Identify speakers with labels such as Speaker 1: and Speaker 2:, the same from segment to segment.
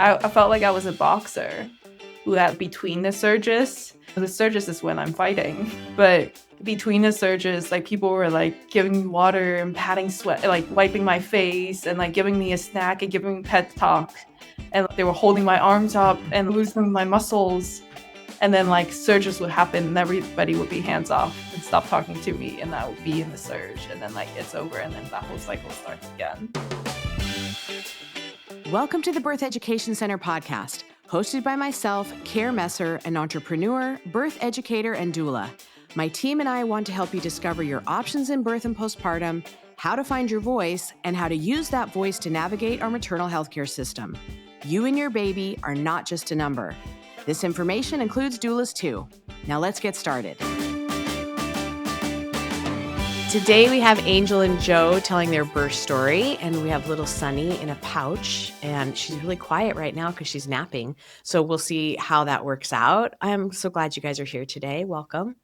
Speaker 1: I felt like I was a boxer who had between the surges. The surges is when I'm fighting, but between the surges, like people were like giving me water and patting sweat, like wiping my face and like giving me a snack and giving me pet talk. And they were holding my arms up and loosening my muscles. And then like surges would happen and everybody would be hands off and stop talking to me. And I would be in the surge. And then like it's over and then that whole cycle starts again.
Speaker 2: Welcome to the Birth Education Center podcast, hosted by myself, Care Messer, an entrepreneur, birth educator, and doula. My team and I want to help you discover your options in birth and postpartum, how to find your voice, and how to use that voice to navigate our maternal healthcare system. You and your baby are not just a number. This information includes doulas too. Now let's get started. Today we have Angel and Joe telling their birth story, and we have little Sunny in a pouch, and she's really quiet right now because she's napping. So we'll see how that works out. I'm so glad you guys are here today. Welcome.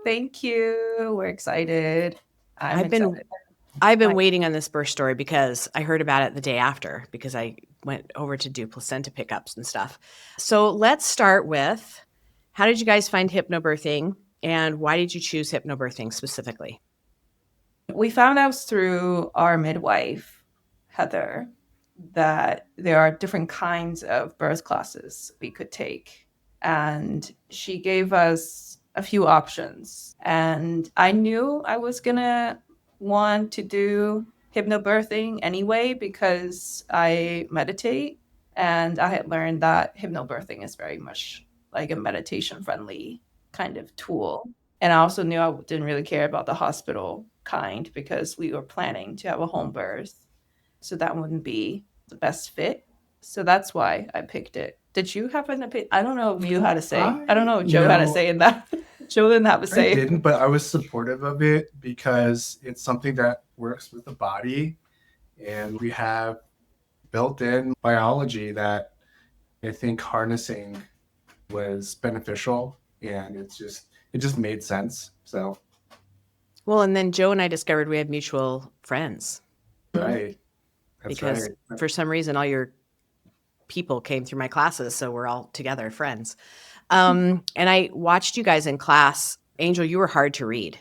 Speaker 1: Thank you. We're excited.
Speaker 2: I've been waiting on this birth story because I heard about it the day after because I went over to do placenta pickups and stuff. So let's start with, how did you guys find hypnobirthing, and why did you choose hypnobirthing specifically?
Speaker 1: We found out through our midwife, Heather, that there are different kinds of birth classes we could take. And she gave us a few options. And I knew I was going to want to do hypnobirthing anyway because I meditate. And I had learned that hypnobirthing is very much like a meditation-friendly kind of tool. And I also knew I didn't really care about the hospital kind because we were planning to have a home birth. So that wouldn't be the best fit. So that's why I picked it. Did you have an opinion? I don't know if you had a say. I don't know if Joe had a say in that. Joe didn't have a say.
Speaker 3: I didn't, but I was supportive of it because it's something that works with the body. And we have built-in biology that I think harnessing was beneficial, and it just made sense. So,
Speaker 2: well, and then Joe and I discovered we had mutual friends.
Speaker 3: Right. That's
Speaker 2: because
Speaker 3: right.
Speaker 2: For some reason, all your people came through my classes, so we're all together friends. And I watched you guys in class. Angel, you were hard to read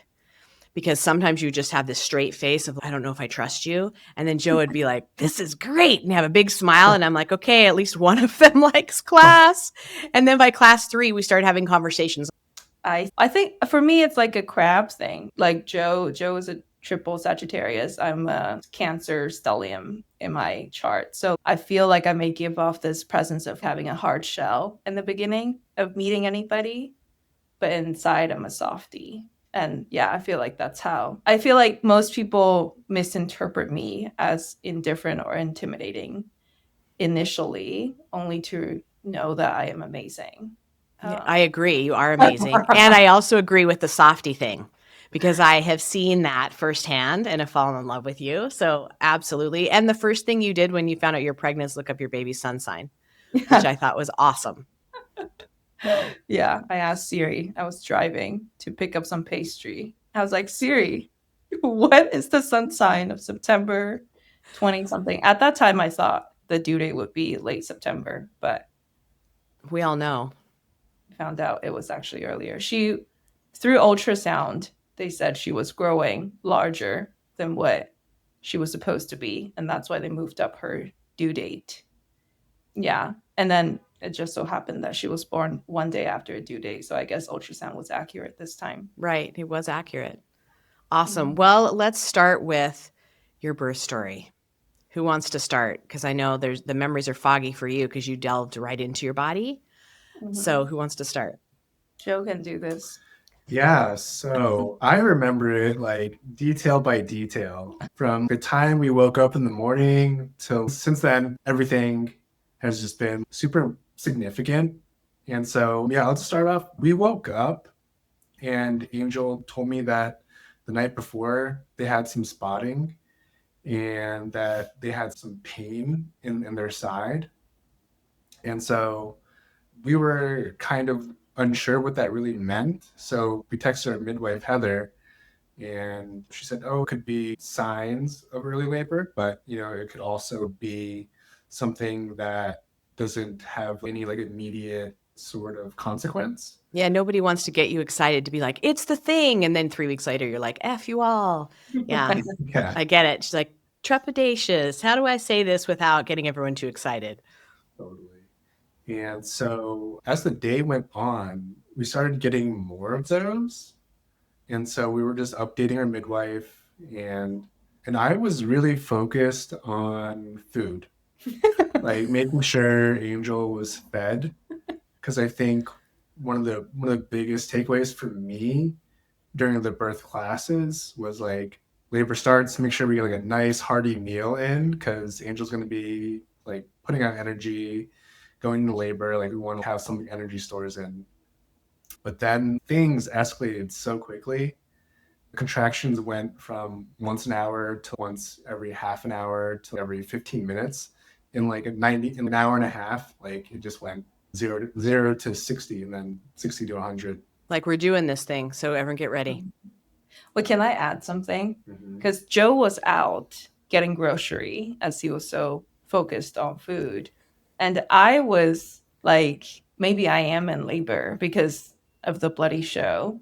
Speaker 2: because sometimes you just have this straight face of, I don't know if I trust you. And then Joe would be like, this is great, and have a big smile. And I'm like, okay, at least one of them likes class. And then by class 3, we started having conversations.
Speaker 1: I think for me, it's like a crab thing. Like Joe is a triple Sagittarius. I'm a Cancer stellium in my chart. So I feel like I may give off this presence of having a hard shell in the beginning of meeting anybody, but inside I'm a softie. And yeah, I feel like that's how. I feel like most people misinterpret me as indifferent or intimidating initially, only to know that I am amazing.
Speaker 2: I agree. You are amazing. And I also agree with the softie thing because I have seen that firsthand and have fallen in love with you. So absolutely. And the first thing you did when you found out you're pregnant is look up your baby's sun sign, which I thought was awesome.
Speaker 1: Yeah, I asked Siri. I was driving to pick up some pastry. I was like, Siri, what is the sun sign of September 20 something? At that time, I thought the due date would be late September, but
Speaker 2: we all know.
Speaker 1: Found out it was actually earlier. Through ultrasound, they said she was growing larger than what she was supposed to be. And that's why they moved up her due date. Yeah. And then it just so happened that she was born one day after a due date. So I guess ultrasound was accurate this time.
Speaker 2: Right. It was accurate. Awesome. Mm-hmm. Well, let's start with your birth story. Who wants to start? Because I know the memories are foggy for you because you delved right into your body. Mm-hmm. So who wants to start?
Speaker 1: Joe can do this.
Speaker 3: Yeah, so I remember it like detail by detail from the time we woke up in the morning till since then, everything has just been super significant. And so, yeah, let's start off. We woke up and Angel told me that the night before they had some spotting and that they had some pain in their side. And so we were kind of unsure what that really meant. So we texted our midwife, Heather, and she said, oh, it could be signs of early labor, but, it could also be something that doesn't have any like immediate sort of consequence.
Speaker 2: Yeah, nobody wants to get you excited to be like, it's the thing. And then 3 weeks later, you're like, F you all. Yeah,
Speaker 3: Yeah,
Speaker 2: I get it. She's like, trepidatious. How do I say this without getting everyone too excited?
Speaker 3: totally. And so as the day went on, we started getting more of those. And so we were just updating our midwife, and I was really focused on food, like making sure Angel was fed. Because I think one of the biggest takeaways for me during the birth classes was like labor starts, make sure we get like a nice hearty meal in because Angel's going to be like putting out energy, going into labor. Like we want to have some energy stores in. But then things escalated so quickly. Contractions went from once an hour to once every half an hour to every 15 minutes in like in an hour and a half. Like it just went zero to 60 and then 60 to 100.
Speaker 2: Like, we're doing this thing, so everyone get ready.
Speaker 1: Well, can I add something?
Speaker 3: Mm-hmm.
Speaker 1: Because Joe was out getting grocery as he was so focused on food. And I was like, maybe I am in labor because of the bloody show.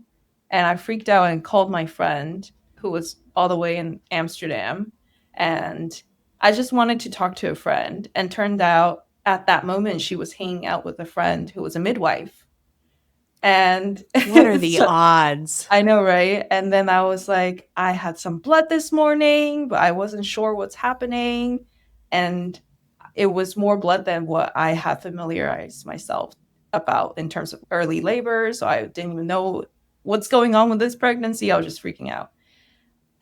Speaker 1: And I freaked out and called my friend who was all the way in Amsterdam. And I just wanted to talk to a friend. And turned out at that moment, she was hanging out with a friend who was a midwife. And
Speaker 2: What are the
Speaker 1: so,
Speaker 2: odds?
Speaker 1: I know, right? And then I was like, I had some blood this morning, but I wasn't sure what's happening. And it was more blood than what I had familiarized myself about in terms of early labor. So I didn't even know what's going on with this pregnancy. I was just freaking out.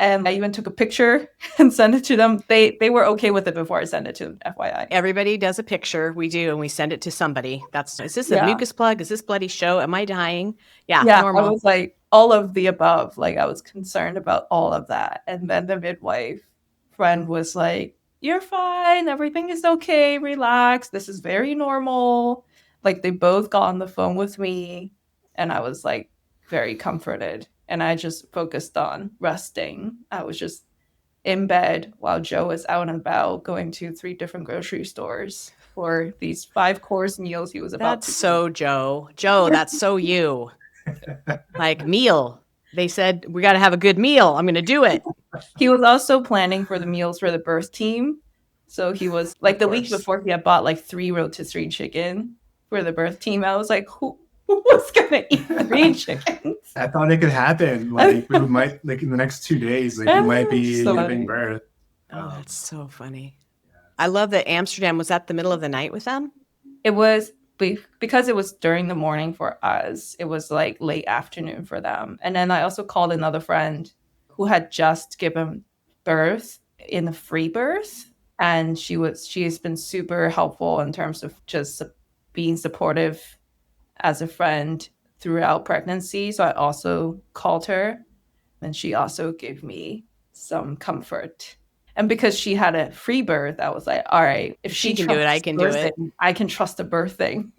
Speaker 1: And I even took a picture and sent it to them. They were okay with it before I sent it to them, FYI.
Speaker 2: Everybody does a picture. We do, and we send it to somebody. Is this a
Speaker 1: Yeah.
Speaker 2: mucus plug? Is this bloody show? Am I dying? Yeah,
Speaker 1: Yeah, I
Speaker 2: normal.
Speaker 1: was like all of the above. Like I was concerned about all of that. And then the midwife friend was like, "You're fine. Everything is okay. Relax. This is very normal." Like they both got on the phone with me and I was like very comforted. And I just focused on resting. I was just in bed while Joe was out and about going to 3 different grocery stores for these 5-course meals he was about
Speaker 2: That's
Speaker 1: to
Speaker 2: so Joe. Joe, that's so you. Like, meal. They said, we got to have a good meal. I'm going to do it.
Speaker 1: He was also planning for the meals for the birth team. So he was like the week before he had bought like 3 rotisserie chicken for the birth team. I was like, who was gonna eat 3 chickens?
Speaker 3: I thought it could happen. Like we might like in the next 2 days, like we might be
Speaker 1: So
Speaker 3: giving
Speaker 1: funny.
Speaker 3: birth.
Speaker 2: Oh, that's so funny. I love that Amsterdam was at the middle of the night with them.
Speaker 1: It was because it was during the morning for us. It was like late afternoon for them. And then I also called another friend who had just given birth in a free birth. And she has been super helpful in terms of just being supportive as a friend throughout pregnancy. So I also called her and she also gave me some comfort. And because she had a free birth, I was like, all right, if
Speaker 2: She can do it, I can do it.
Speaker 1: I can trust the birthing.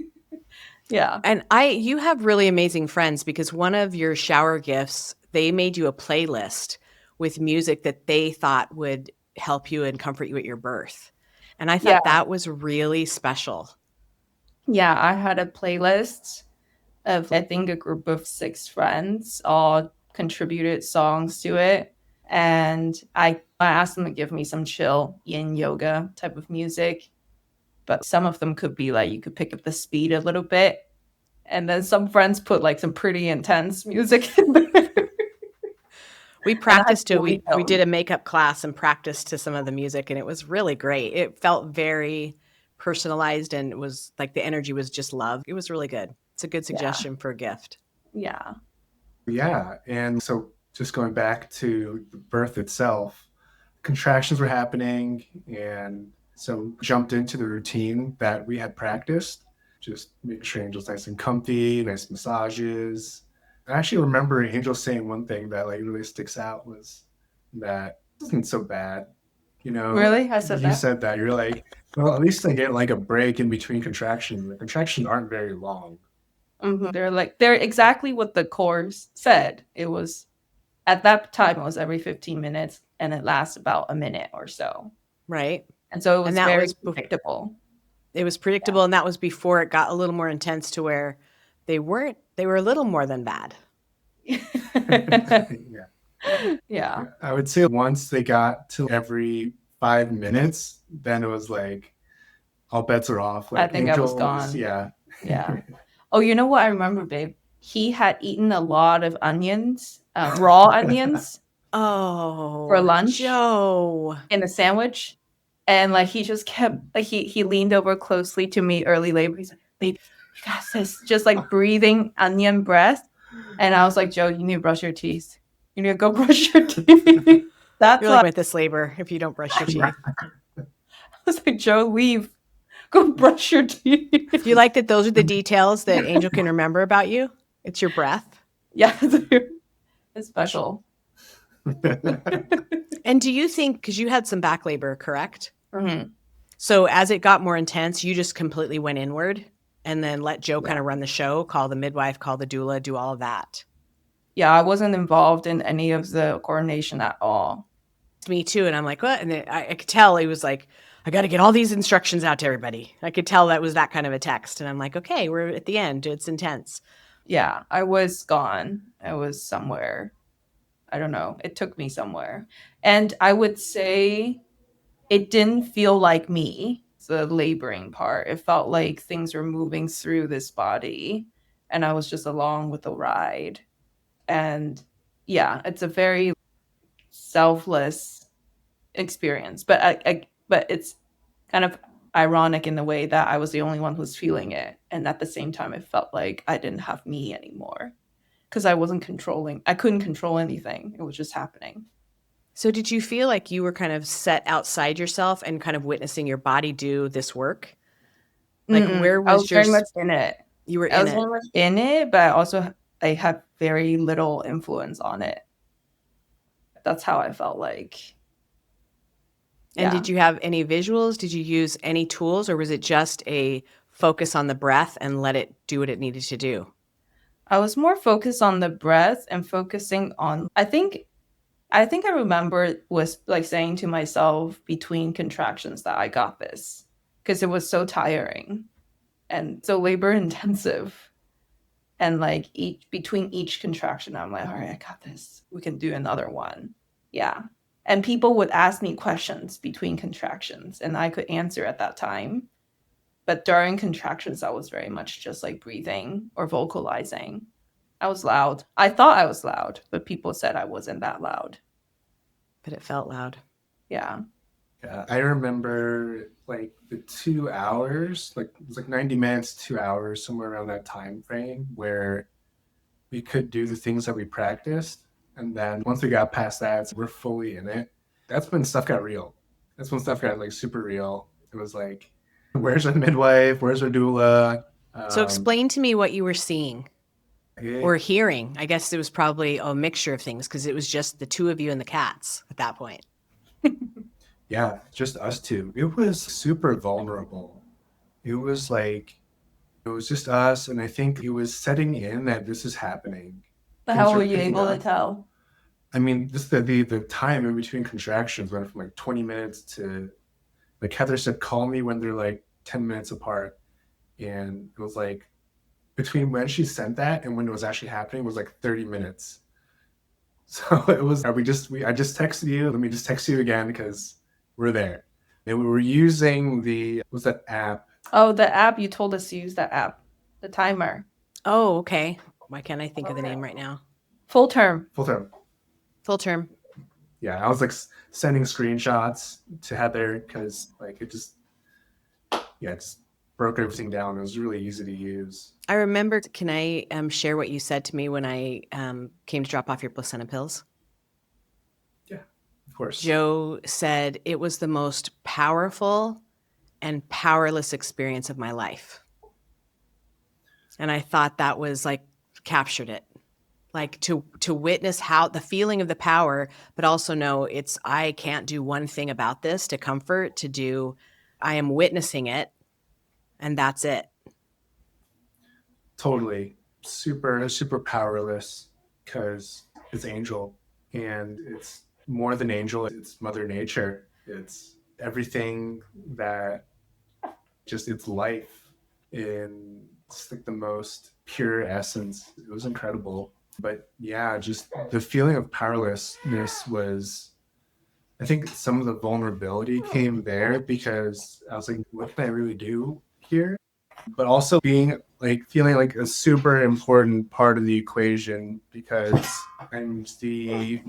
Speaker 1: Yeah.
Speaker 2: And you have really amazing friends because one of your shower gifts, they made you a playlist with music that they thought would help you and comfort you at your birth. And I thought that was really special.
Speaker 1: Yeah, I had a playlist of, I think, a group of 6 friends all contributed songs to it. And I asked them to give me some chill yin yoga type of music. But some of them could be like, you could pick up the speed a little bit. And then some friends put like some pretty intense music in there.
Speaker 2: We practiced to, we did a makeup class and practiced to some of the music, and it was really great. It felt very personalized, and it was like the energy was just love. It was really good. It's a good suggestion for a gift.
Speaker 1: Yeah.
Speaker 3: Yeah. And so just going back to the birth itself, contractions were happening. And so jumped into the routine that we had practiced, just making sure Angel's nice and comfy, nice massages. I actually remember Angel saying one thing that like really sticks out was that it wasn't so bad. You know,
Speaker 1: Really? I said
Speaker 3: you
Speaker 1: that?
Speaker 3: said that. You're like, well, at least I get like a break in between contractions. The contractions aren't very long.
Speaker 1: Mm-hmm. They're exactly what the course said. It was at that time it was every 15 minutes and it lasts about a minute or so.
Speaker 2: Right.
Speaker 1: And so it was very predictable.
Speaker 2: It was predictable, and that was before it got a little more intense to where they were a little more than bad.
Speaker 3: Yeah.
Speaker 1: Yeah.
Speaker 3: I would say once they got to every 5 minutes, then it was like all bets are off.
Speaker 1: I
Speaker 3: Like
Speaker 1: think I was
Speaker 3: Angel is,
Speaker 1: gone.
Speaker 3: yeah.
Speaker 1: Yeah. Oh, you know what I remember, babe? He had eaten a lot of onions, raw onions for
Speaker 2: Oh,
Speaker 1: lunch
Speaker 2: Joe.
Speaker 1: in a sandwich. And like he just kept like he leaned over closely to me early labor. He's like, babe, you got this, just like breathing onion breath. And I was like, Joe, you need to brush your teeth. You need to go brush your teeth. That's
Speaker 2: You're
Speaker 1: why
Speaker 2: like with this labor if you don't brush your teeth.
Speaker 1: I was like, Joe, leave. Go brush your teeth.
Speaker 2: Do you like that those are the details that Angel can remember about you? It's your breath.
Speaker 1: Yeah, it's special.
Speaker 2: And do you think, because you had some back labor, correct?
Speaker 1: Mm-hmm.
Speaker 2: So as it got more intense, you just completely went inward and then let Joe kind of run the show, call the midwife, call the doula, do all of that.
Speaker 1: Yeah, I wasn't involved in any of the coordination at all.
Speaker 2: Me too. And I'm like, what? And then I could tell he was like, I got to get all these instructions out to everybody. I could tell that was that kind of a text. And I'm like, okay, we're at the end. It's intense.
Speaker 1: Yeah, I was gone. I was somewhere. I don't know. It took me somewhere. And I would say it didn't feel like me, the laboring part. It felt like things were moving through this body and I was just along with the ride. And yeah, it's a very selfless experience. But it's kind of ironic in the way that I was the only one who's feeling it. And at the same time it felt like I didn't have me anymore. Because I couldn't control anything. It was just happening.
Speaker 2: So did you feel like you were kind of set outside yourself and kind of witnessing your body do this work? Like where
Speaker 1: I was
Speaker 2: was your,
Speaker 1: very much in it.
Speaker 2: you were
Speaker 1: I
Speaker 2: in
Speaker 1: was
Speaker 2: it.
Speaker 1: very much in it, but I had very little influence on it. That's how I felt like.
Speaker 2: And
Speaker 1: Yeah.
Speaker 2: did you have any visuals? Did you use any tools, or was it just a focus on the breath and let it do what it needed to do?
Speaker 1: I was more focused on the breath and focusing on I think I remember was like saying to myself between contractions that I got this because it was so tiring and so labor intensive. And like between each contraction, I'm like, all right, I got this. We can do another one. Yeah. And people would ask me questions between contractions and I could answer at that time. But during contractions, I was very much just like breathing or vocalizing. I was loud. I thought I was loud, but people said I wasn't that loud.
Speaker 2: But it felt loud.
Speaker 1: Yeah.
Speaker 3: Yeah, I remember like the 2 hours, like it was like 90 minutes, 2 hours, somewhere around that time frame where we could do the things that we practiced. And then once we got past that, we're fully in it. That's when stuff got real. That's when stuff got like super real. It was like, where's our midwife? Where's our doula?
Speaker 2: So explain to me what you were seeing or
Speaker 3: It,
Speaker 2: hearing. I guess it was probably a mixture of things because it was just the two of you and the cats at that point.
Speaker 3: yeah, just us two. It was super vulnerable. It was like, it was just us. And I think it was setting in that this is happening.
Speaker 1: But
Speaker 3: Things
Speaker 1: how
Speaker 3: are
Speaker 1: were you
Speaker 3: picking
Speaker 1: able to
Speaker 3: up.
Speaker 1: tell?
Speaker 3: I mean, just the time in between contractions went from like 20 minutes to, like Heather said, call me when they're like 10 minutes apart. And it was like between when she sent that and when it was actually happening was like 30 minutes. So it was, I just texted you. Let me just text you again because we're there. And we were using what's that app?
Speaker 1: Oh, the app, you told us to use that app, the timer.
Speaker 2: Oh, okay. Why can't I think of the name right now?
Speaker 1: Full term.
Speaker 3: Full term.
Speaker 2: Full term.
Speaker 3: Yeah, I was like sending screenshots to Heather because like it just, yeah, it just broke everything down. It was really easy to use.
Speaker 2: I remember, can I share what you said to me when I came to drop off your placenta pills?
Speaker 3: Yeah, of course.
Speaker 2: Joe said it was the most powerful and powerless experience of my life. And I thought that was like captured it. Like to witness how the feeling of the power, but also know it's, I can't do one thing about this to comfort, to do, I am witnessing it and that's it.
Speaker 3: Totally. Super, super powerless because it's Angel and it's more than Angel. It's Mother Nature. It's everything that just its life in just like the most pure essence. It was incredible. But yeah, just the feeling of powerlessness was, I think some of the vulnerability came there because I was like, what can I really do here? But also being like feeling like a super important part of the equation because I'm the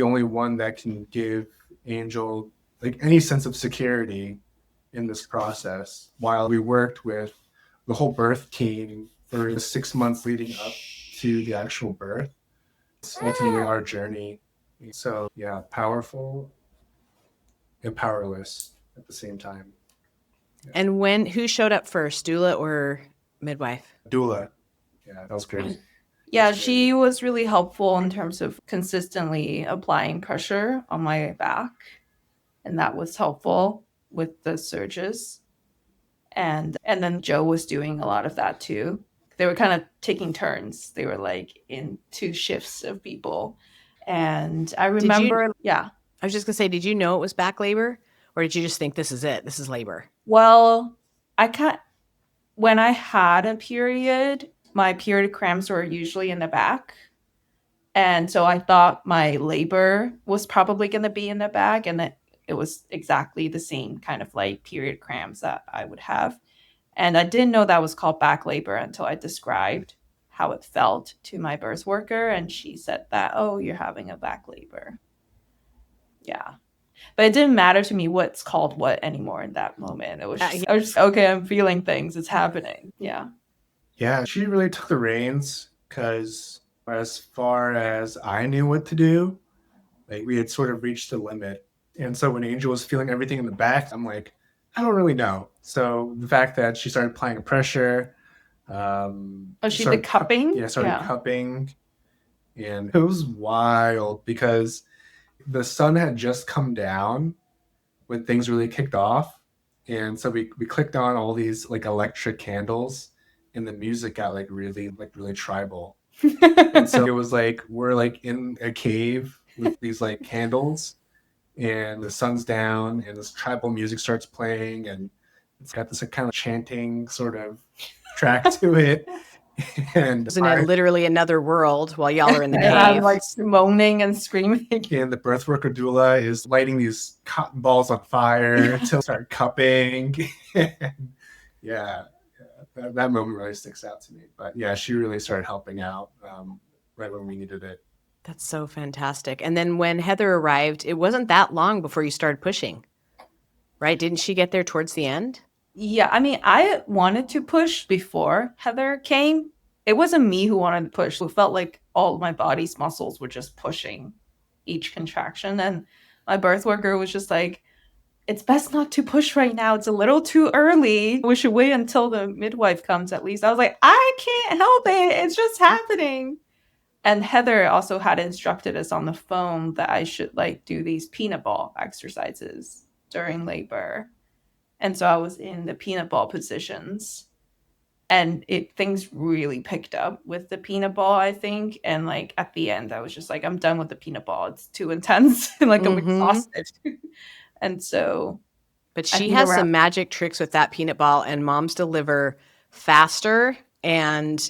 Speaker 3: only one that can give Angel like any sense of security in this process. While we worked with the whole birth team for the 6 months leading up to the actual birth, it's ultimately our journey. So yeah, powerful and powerless at the same time. Yeah.
Speaker 2: And who showed up first, doula or midwife?
Speaker 3: Doula. Yeah, that was great.
Speaker 1: Yeah, she was really helpful in terms of consistently applying pressure on my back. And that was helpful with the surges. And then Joe was doing a lot of that too. They were kind of taking turns. They were like in two shifts of people. And I remember, yeah.
Speaker 2: I was just going to say, did you know it was back labor? Or did you just think this is it? This is labor?
Speaker 1: Well, when I had a period, my period cramps were usually in the back. And so I thought my labor was probably going to be in the back. And it was exactly the same kind of like period cramps that I would have. And I didn't know that was called back labor until I described how it felt to my birth worker. And she said that, oh, you're having a back labor. Yeah. But it didn't matter to me what's called what anymore in that moment. It was I was just, okay, I'm feeling things. It's happening. Yeah.
Speaker 3: Yeah, she really took the reins because as far as I knew what to do, like we had sort of reached the limit. And so when Angel was feeling everything in the back, I'm like, I don't really know. So the fact that she started applying pressure,
Speaker 1: she did cupping?
Speaker 3: Started cupping. And it was wild because the sun had just come down when things really kicked off. And so we clicked on all these like electric candles and the music got really tribal. And so it was like we're like in a cave with these like candles and the sun's down and this tribal music starts playing and it's got this kind of chanting sort of track to it. And
Speaker 2: isn't it literally another world while y'all are in the cave?
Speaker 1: I'm like moaning and screaming.
Speaker 3: And the birth worker doula is lighting these cotton balls on fire to start cupping. Yeah, that moment really sticks out to me. But yeah, she really started helping out right when we needed it.
Speaker 2: That's so fantastic. And then when Heather arrived, it wasn't that long before you started pushing, right? Didn't she get there towards the end?
Speaker 1: Yeah, I mean, I wanted to push before Heather came. It wasn't me who wanted to push. It felt like all of my body's muscles were just pushing each contraction. And my birth worker was just like, it's best not to push right now. It's a little too early. We should wait until the midwife comes at least. I was like, I can't help it. It's just happening. And Heather also had instructed us on the phone that I should like do these peanut ball exercises during labor. And so I was in the peanut ball positions and things really picked up with the peanut ball, I think. And like at the end, I was just like, I'm done with the peanut ball. It's too intense. Like I'm exhausted. And so.
Speaker 2: But she has some magic tricks with that peanut ball and moms deliver faster and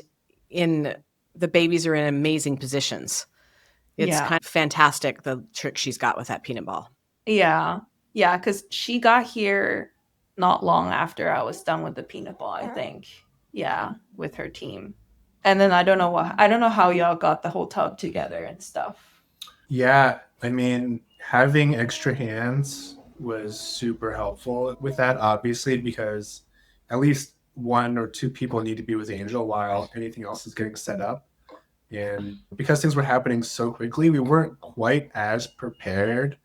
Speaker 2: the babies are in amazing positions. It's kind of fantastic, the trick she's got with that peanut ball.
Speaker 1: Yeah. Yeah. Cause she got here not long after I was done with the peanut ball, I think. Yeah, with her team. And then I don't know how y'all got the whole tub together and stuff.
Speaker 3: Yeah, I mean, having extra hands was super helpful with that, obviously, because at least one or two people need to be with Angel while anything else is getting set up. And because things were happening so quickly, we weren't quite as prepared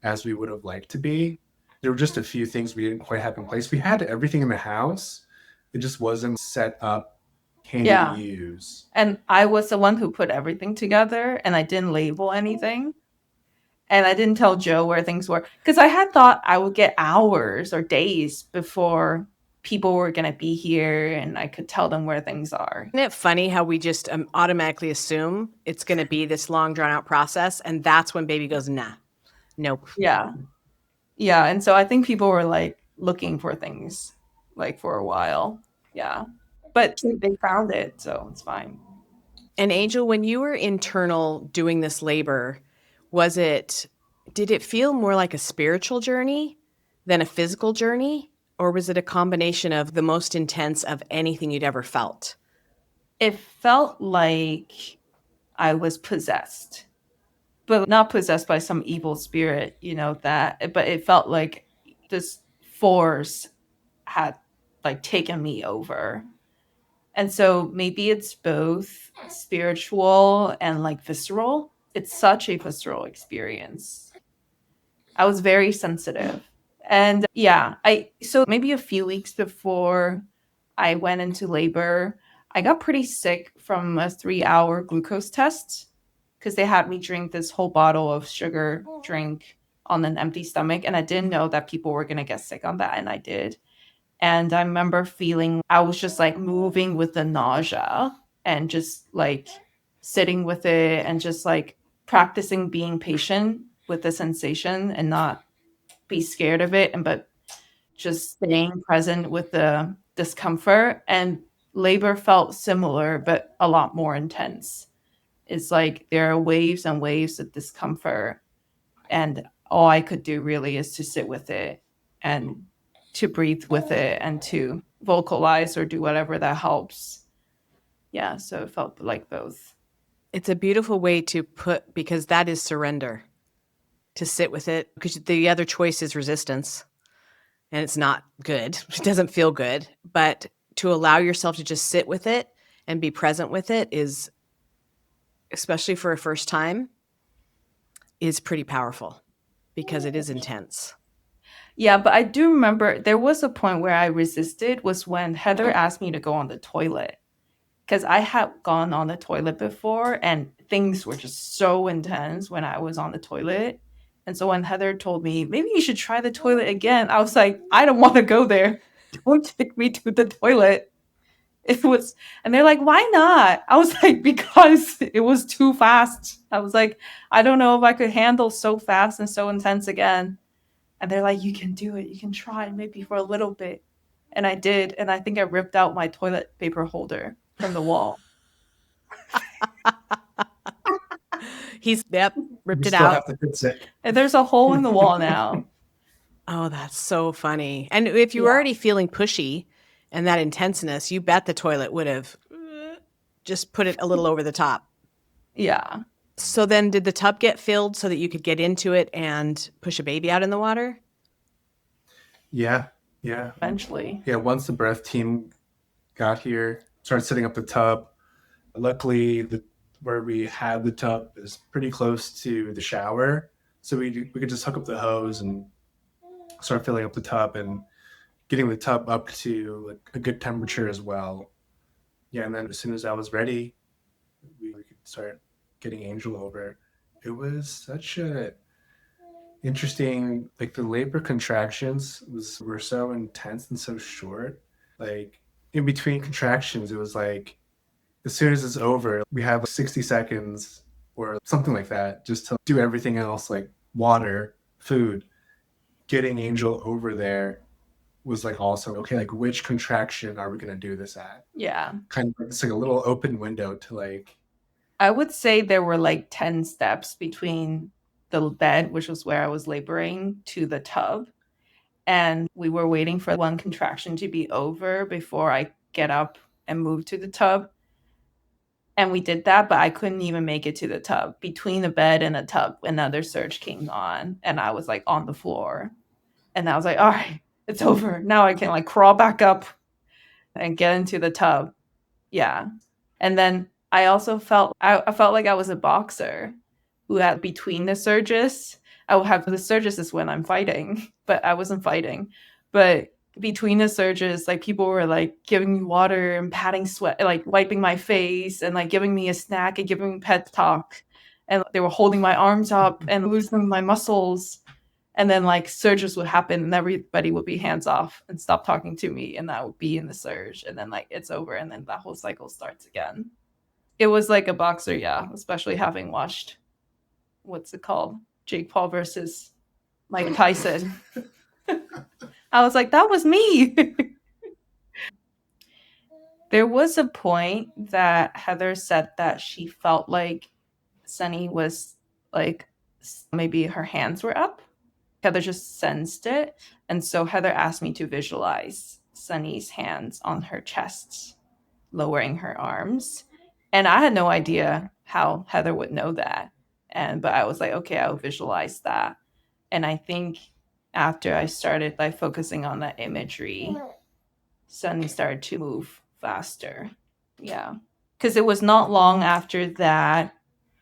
Speaker 3: as we would have liked to be. There were just a few things we didn't quite have in place. We had everything in the house. It just wasn't set up handy to use.
Speaker 1: And I was the one who put everything together and I didn't label anything. And I didn't tell Joe where things were because I had thought I would get hours or days before people were going to be here and I could tell them where things are.
Speaker 2: Isn't it funny how we just automatically assume it's going to be this long drawn out process? And that's when baby goes, nah, nope.
Speaker 1: Yeah. Yeah. And so I think people were like looking for things like for a while. Yeah. But they found it, so it's fine.
Speaker 2: And Angel, when you were internal doing this labor, did it feel more like a spiritual journey than a physical journey? Or was it a combination of the most intense of anything you'd ever felt?
Speaker 1: It felt like I was possessed, but not possessed by some evil spirit, but it felt like this force had like taken me over. And so maybe it's both spiritual and like visceral. It's such a visceral experience. I was very sensitive. And yeah, so maybe a few weeks before I went into labor, I got pretty sick from a 3-hour glucose test because they had me drink this whole bottle of sugar drink on an empty stomach. And I didn't know that people were going to get sick on that. And I did. And I remember feeling I was just like moving with the nausea and just like sitting with it and just like practicing being patient with the sensation and not be scared of it, and but just staying present with the discomfort. And labor felt similar but a lot more intense. It's like there are waves and waves of discomfort, and all I could do really is to sit with it and to breathe with it and to vocalize or do whatever that helps. Yeah, so it felt like both.
Speaker 2: It's a beautiful way to put, because that is surrender, to sit with it, because the other choice is resistance and it's not good. It doesn't feel good, but to allow yourself to just sit with it and be present with it is, especially for a first time, is pretty powerful because it is intense.
Speaker 1: Yeah, but I do remember there was a point where I resisted was when Heather asked me to go on the toilet, because I had gone on the toilet before and things were just so intense when I was on the toilet. And so when Heather told me, maybe you should try the toilet again, I was like, I don't want to go there. Don't take me to the toilet. It was, and they're like, why not? I was like, because it was too fast. I was like, I don't know if I could handle so fast and so intense again. And they're like, you can do it. You can try maybe for a little bit. And I did. And I think I ripped out my toilet paper holder from the wall.
Speaker 3: We
Speaker 2: Ripped it
Speaker 3: still
Speaker 2: out.
Speaker 3: have to fix it.
Speaker 1: And there's a hole in the wall now.
Speaker 2: Oh, that's so funny. And if you were
Speaker 1: Yeah.
Speaker 2: already feeling pushy and that intenseness, you bet the toilet would have just put it a little over the top.
Speaker 1: Yeah.
Speaker 2: So then did the tub get filled so that you could get into it and push a baby out in the water?
Speaker 3: Yeah. Yeah.
Speaker 1: Eventually.
Speaker 3: Yeah. Once the birth team got here, started setting up the tub. Luckily, where we had the tub is pretty close to the shower. So we could just hook up the hose and start filling up the tub and getting the tub up to like a good temperature as well. Yeah. And then as soon as I was ready, we could start getting Angel over. It was such a interesting, like the labor contractions were so intense and so short. Like in between contractions, it was like as soon as it's over, we have like 60 seconds or something like that just to do everything else, like water, food. Getting Angel over there was like also okay, like which contraction are we gonna do this at?
Speaker 1: Yeah.
Speaker 3: Kind of like it's like a little open window to like
Speaker 1: I would say there were like 10 steps between the bed, which was where I was laboring, to the tub. And we were waiting for one contraction to be over before I get up and move to the tub. And we did that, but I couldn't even make it to the tub. Between the bed and the tub, another surge came on, and I was like on the floor. And I was like, all right, it's over. Now I can like crawl back up and get into the tub. Yeah. And then I also I felt like I was a boxer who had between the surges. I would have the surges is when I'm fighting, but I wasn't fighting. But between the surges, like people were like giving me water and patting sweat, like wiping my face and like giving me a snack and giving me pet talk. And they were holding my arms up and loosening my muscles. And then like surges would happen and everybody would be hands off and stop talking to me. And that would be in the surge. And then like it's over and then that whole cycle starts again. It was like a boxer, yeah, especially having watched what's it called? Jake Paul versus Mike Tyson. I was like, that was me. There was a point that Heather said that she felt like Sunny was like maybe her hands were up. Heather just sensed it. And so Heather asked me to visualize Sunny's hands on her chest, lowering her arms. And I had no idea how Heather would know that. But I was like, okay, I'll visualize that. And I think after I started like focusing on that imagery, Sunny started to move faster. Yeah. Because it was not long after that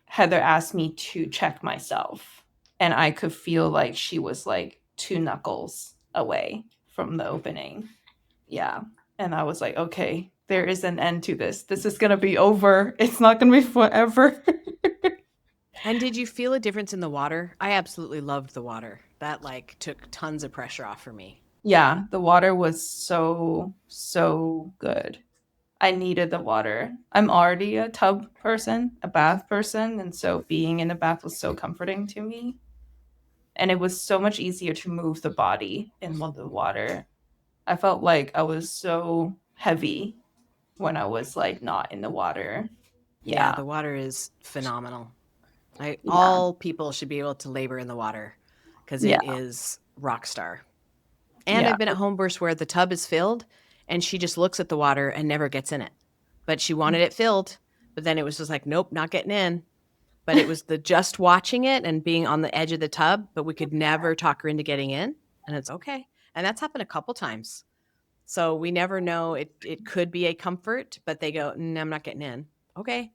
Speaker 1: Heather asked me to check myself. And I could feel like she was like 2 knuckles away from the opening. Yeah. And I was like, okay, there is an end to this. This is going to be over. It's not going to be forever.
Speaker 2: And did you feel a difference in the water? I absolutely loved the water. That like took tons of pressure off for me.
Speaker 1: Yeah, the water was so good. I needed the water. I'm already a tub person, a bath person, and so being in a bath was so comforting to me. And it was so much easier to move the body in the water. I felt like I was so heavy when I was like not in the water.
Speaker 2: Yeah,
Speaker 1: Yeah.
Speaker 2: the water is phenomenal.
Speaker 1: Yeah.
Speaker 2: All people should be able to labor in the water because
Speaker 1: Yeah.
Speaker 2: it is rock star. And
Speaker 1: Yeah.
Speaker 2: I've been at home births where the tub is filled and she just looks at the water and never gets in it. But she wanted it filled, but then it was just like, nope, not getting in. But it was the just watching it and being on the edge of the tub, but we could never talk her into getting in. And it's okay. And that's happened a couple times. So we never know. It could be a comfort, but they go, I'm not getting in. Okay.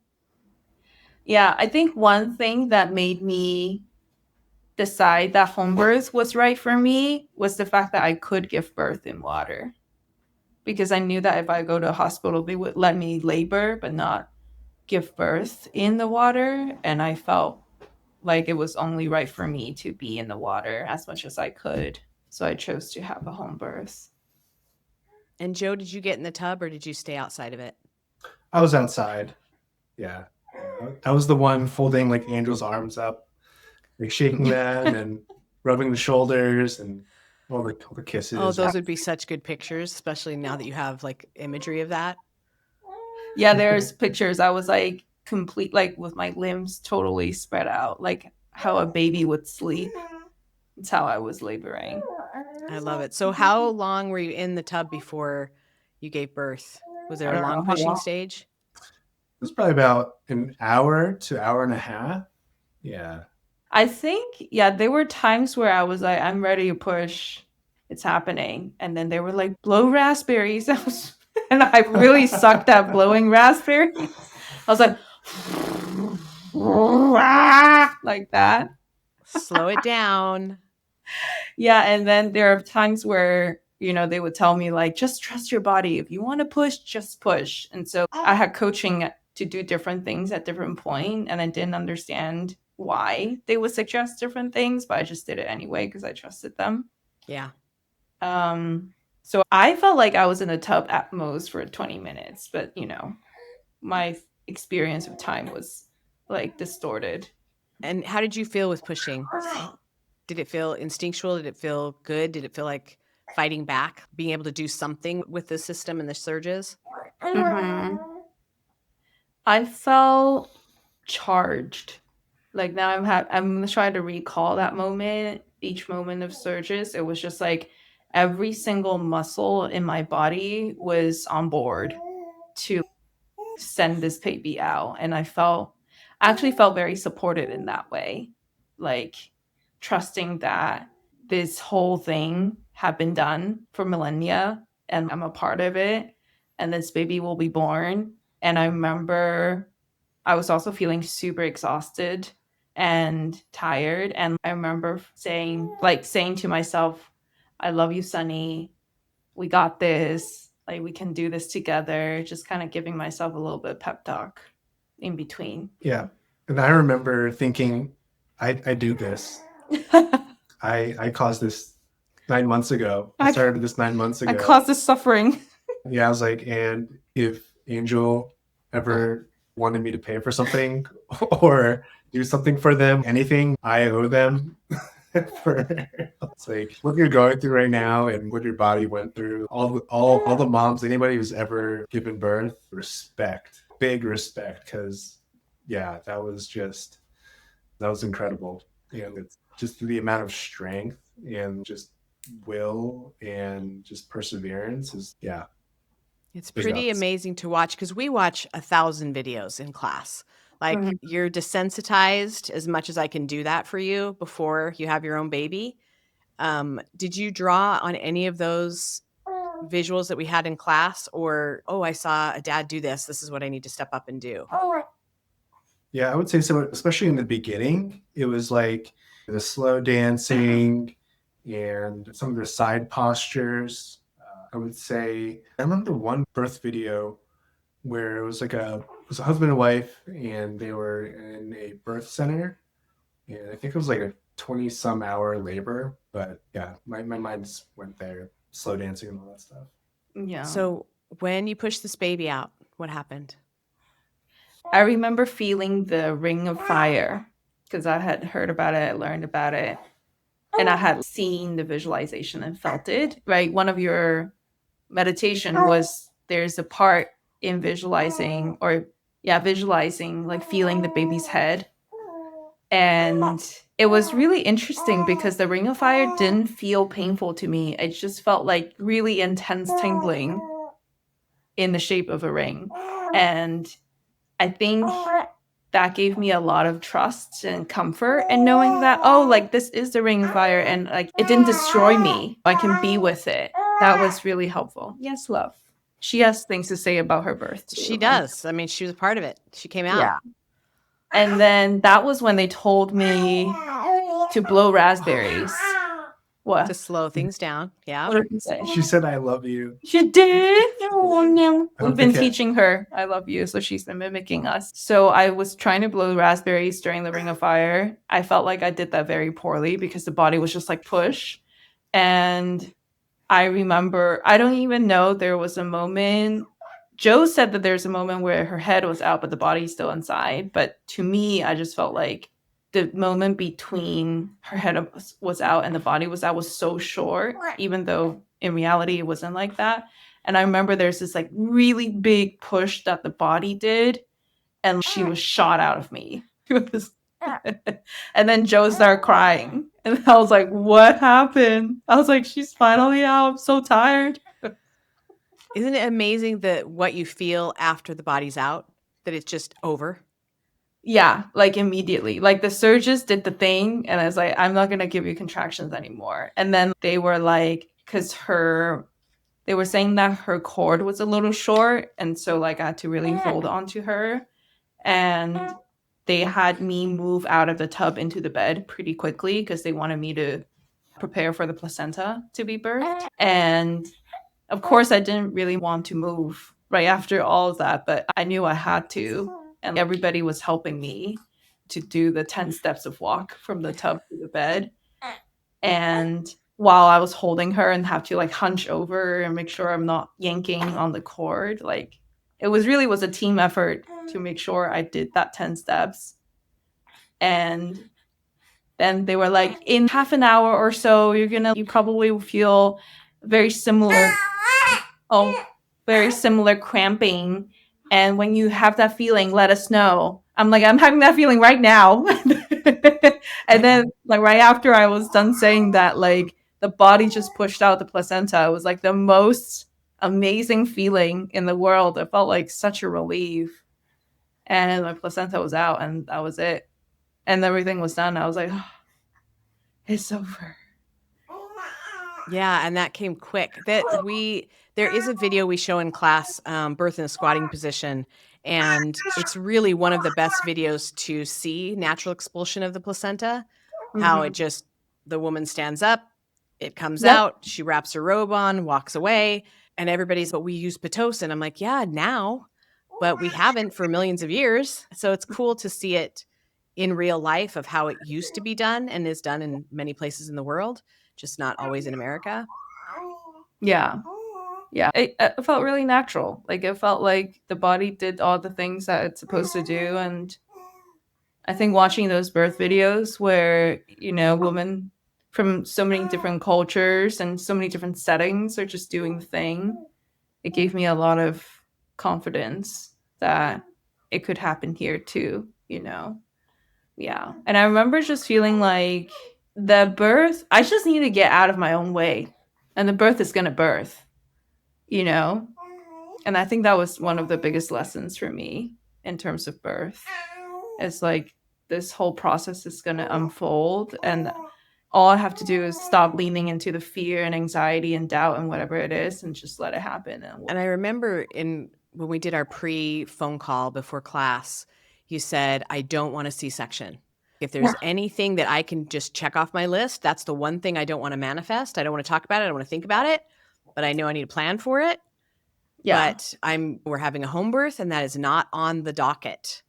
Speaker 1: Yeah, I think one thing that made me decide that home birth was right for me was the fact that I could give birth in water. Because I knew that if I go to a hospital, they would let me labor but not give birth in the water. And I felt like it was only right for me to be in the water as much as I could. So I chose to have a home birth.
Speaker 2: And Joe, did you get in the tub or did you stay outside of it?
Speaker 3: I was outside. Yeah. I was the one folding like Angel's arms up, like shaking them and rubbing the shoulders and all the kisses.
Speaker 2: Oh, those would be such good pictures, especially now that you have like imagery of that.
Speaker 1: Yeah, there's pictures. I was like complete, like with my limbs totally spread out, like how a baby would sleep. It's how I was laboring.
Speaker 2: I love it. So how long were you in the tub before you gave birth? Was there a long pushing stage?
Speaker 3: It was probably about an hour to hour and a half. Yeah.
Speaker 1: I think, yeah, there were times where I was like, I'm ready to push. It's happening. And then they were like, blow raspberries. And I really sucked at blowing raspberries. I was like, like that.
Speaker 2: Slow it down.
Speaker 1: Yeah. And then there are times where, they would tell me like, just trust your body. If you want to push, just push. And so I had coaching to do different things at different point, and I didn't understand why they would suggest different things, but I just did it anyway because I trusted them.
Speaker 2: Yeah.
Speaker 1: So I felt like I was in the tub at most for 20 minutes, but my experience of time was like distorted.
Speaker 2: And how did you feel with pushing? Did it feel instinctual? Did it feel good? Did it feel like fighting back, being able to do something with the system and the surges?
Speaker 1: Mm-hmm. I felt charged. Like now I'm trying to recall that moment, each moment of surges. It was just like every single muscle in my body was on board to send this baby out. And I actually felt very supported in that way. Like trusting that this whole thing had been done for millennia and I'm a part of it. And this baby will be born. And I remember I was also feeling super exhausted and tired. And I remember saying to myself, I love you, Sunny. We got this. Like, we can do this together. Just kind of giving myself a little bit of pep talk in between.
Speaker 3: Yeah. And I remember thinking, I do this. I caused this 9 months ago. I started this 9 months ago.
Speaker 1: I caused this suffering.
Speaker 3: Yeah, I was like, and if Angel ever wanted me to pay for something or do something for them, anything, I owe them. It's like what you're going through right now and what your body went through. All the moms, anybody who's ever given birth, respect, big respect, because yeah, that was incredible. And it's just the amount of strength and just will and just perseverance is, yeah,
Speaker 2: It's
Speaker 3: big
Speaker 2: pretty
Speaker 3: ups.
Speaker 2: amazing to watch because we watch 1,000 videos in class. Like
Speaker 1: Mhm.
Speaker 2: you're desensitized as much as I can do that for you before you have your own baby. Did you draw on any of those visuals that we had in class, or, oh, I saw a dad do this. This is what I need to step up and do?
Speaker 3: Yeah, I would say so, especially in the beginning. It was like the slow dancing and some of the side postures. I would say I remember one birth video where it was a husband and wife and they were in a birth center, and I think it was like a 20 some hour labor, but yeah, my mind just went there, slow dancing and all that stuff.
Speaker 1: Yeah.
Speaker 2: So when you pushed this baby out, what happened?
Speaker 1: I remember feeling the ring of fire because I had heard about it, learned about it, and I had seen the visualization and felt it. Right. One of your meditation was there's a part in visualizing or yeah, visualizing like feeling the baby's head. And it was really interesting because the ring of fire didn't feel painful to me. It just felt like really intense tingling in the shape of a ring. And I think that gave me a lot of trust and comfort and knowing that, oh, like this is the ring of fire and like it didn't destroy me. I can be with it. That was really helpful. Yes, love. She has things to say about her birth too.
Speaker 2: She does. I mean, she was a part of it. She came out.
Speaker 1: Yeah. And then that was when they told me to blow raspberries. What?
Speaker 2: To slow things down. Yeah.
Speaker 1: What did you say?
Speaker 3: She said, "I love you."
Speaker 1: She did. Oh, no.
Speaker 3: I
Speaker 1: We've
Speaker 3: don't
Speaker 1: been
Speaker 3: think
Speaker 1: teaching her I love you, so she's been mimicking us. So I was trying to blow raspberries during the Ring of Fire. I felt like I did that very poorly because the body was just like push. And I remember, I don't even know, there was a moment. Joe said that there's a moment where her head was out, but the body's still inside. But to me, I just felt like the moment between her head was out and the body was out was so short, even though in reality it wasn't like that. And I remember there's this like really big push that the body did, and she was shot out of me. And then Joe started crying. And I was like, what happened? I was like, she's finally out. I'm so tired.
Speaker 2: Isn't it amazing that what you feel after the body's out, that it's just over?
Speaker 1: Yeah, like immediately. Like the surgeons did the thing, and I was like, I'm not gonna give you contractions anymore. And then they were like, because they were saying that her cord was a little short, and so like I had to really hold on to her. And they had me move out of the tub into the bed pretty quickly because they wanted me to prepare for the placenta to be birthed. And of course, I didn't really want to move right after all of that, but I knew I had to. And everybody was helping me to do the 10 steps of walk from the tub to the bed. And while I was holding her and have to like hunch over and make sure I'm not yanking on the cord, like it was a team effort to make sure I did that 10 steps. And then they were like, in half an hour or so, you probably will feel very similar. Very similar cramping. And when you have that feeling, let us know. I'm like, I'm having that feeling right now. And then like right after I was done saying that, like the body just pushed out the placenta. It was like the most amazing feeling in the world. It felt like such a relief. And my placenta was out and that was it. And everything was done. I was like, oh, it's over.
Speaker 2: Yeah, and that came quick. There is a video we show in class, birth in a squatting position, and it's really one of the best videos to see natural expulsion of the placenta. How it just the woman stands up, it comes
Speaker 1: Yep.
Speaker 2: out, she wraps her robe on, walks away, and everybody's, but we use Pitocin. I'm like, yeah, now, but we haven't for millions of years. So it's cool to see it in real life of how it used to be done and is done in many places in the world, just not always in America.
Speaker 1: Yeah. Yeah. It felt really natural. Like it felt like the body did all the things that it's supposed to do. And I think watching those birth videos where, women from so many different cultures and so many different settings are just doing the thing. It gave me a lot of confidence that it could happen here too, you know? Yeah. And I remember just feeling like the birth, I just need to get out of my own way and the birth is going to birth, you know? And I think that was one of the biggest lessons for me in terms of birth. It's like this whole process is going to unfold and all I have to do is stop leaning into the fear and anxiety and doubt and whatever it is and just let it happen.
Speaker 2: And I remember when we did our pre-phone call before class, you said, I don't want a C-section. If there's anything that I can just check off my list, that's the one thing I don't want to manifest. I don't want to talk about it. I don't want to think about it, but I know I need a plan for it.
Speaker 1: Yeah.
Speaker 2: But we're having a home birth and that is not on the docket.